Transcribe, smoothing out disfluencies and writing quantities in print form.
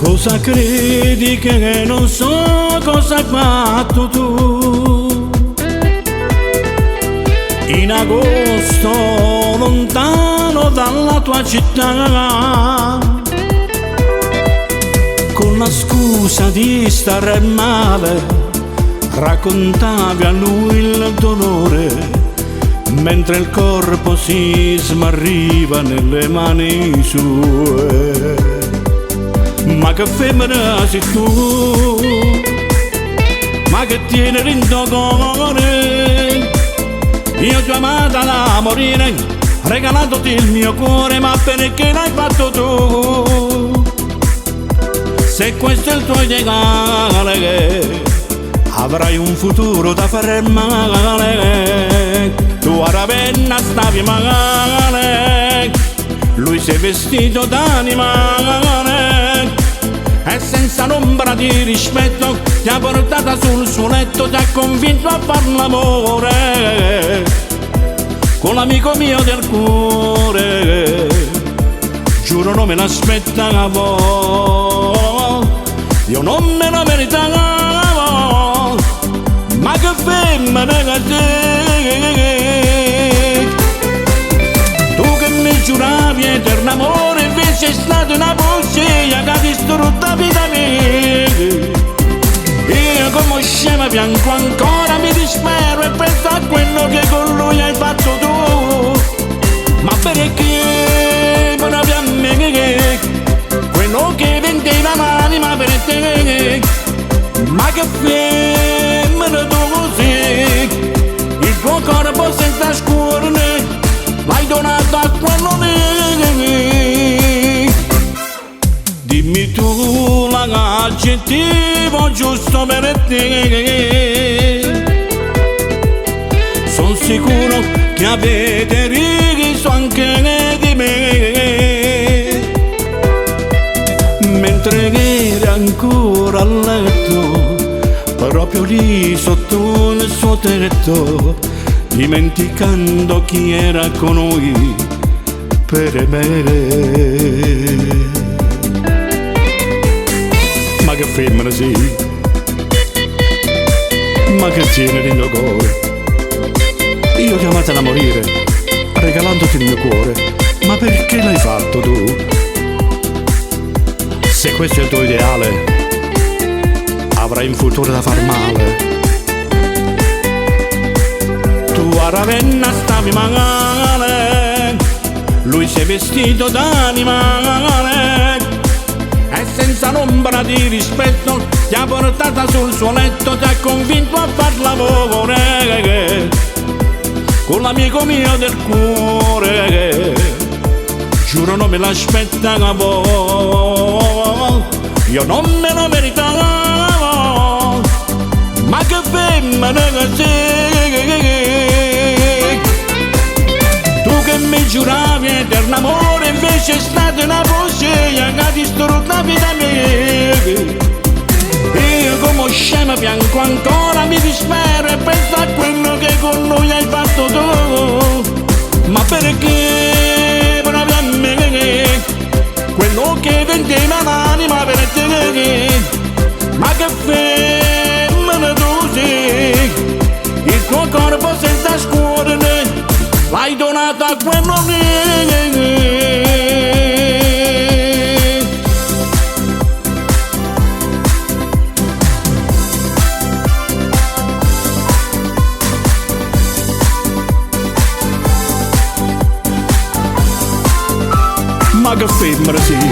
Cosa credi che non so cosa hai fatto tu? In agosto lontano dalla tua città, con la scusa di stare male, raccontavi a lui il dolore, mentre il corpo si smarriva nelle mani sue. Ma che femmina sei tu, ma che tieni dentro cuore? Io ti ho amata da morire, regalandoti il mio cuore, ma perché l'hai fatto tu? Se questo è il tuo ideale, avrai un futuro da fare male. Tu a Ravenna stavi male, lui si è vestito d'animale e senza l'ombra di rispetto ti ha portata sul suo letto, ti ha convinto a far l'amore con l'amico mio del cuore. Giuro non me l'aspettavo, io non me lo meritavo, ma che femmina che sei. Tu che mi giuravi eterno amore, invece è stata una bugia che ha distrutto la vita mia. Io come scema piango ancora, mi dispero e penso a quello che con lui hai fatto tu. Ma perché proprio a me, quello che vendeva l'anima per te? Ma che femmina tu così, il tuo corpo senza scurne l'hai donato a quello lì. Dimmi tu l'aggettivo giusto per te. Sono sicuro che avete riso anche di me, mentre eri ancora a letto, proprio lì sotto il suo tetto, dimenticando chi era con noi per me. Ma che femmina sei, ma che tieni nel mio cuore? Io ti ho amata da morire, regalandoti il mio cuore, ma perché l'hai fatto tu? Se questo è il tuo ideale, avrai un futuro da far male. Tu a Ravenna stavi male, lui si è vestito d'animale e senza l'ombra di rispetto ti ha portata sul suo letto, ti ha convinto a far l'amore con l'amico mio del cuore. Giuro non me l'aspettavo, io non me lo meritavo, ma che femmina che sei. Tu che mi giuravi eterno amore, invece è stata una bugia che ha distrutto la vita mia. Io come scema piango ancora, mi dispero e penso a quello che con lui hai fatto tu. Ma perché proprio a me, quello che vendeva l'anima per te? Ma che femmina tu sei, il tuo corpo senza scurne l'hai donato a quello lì. Ma che femmina sei,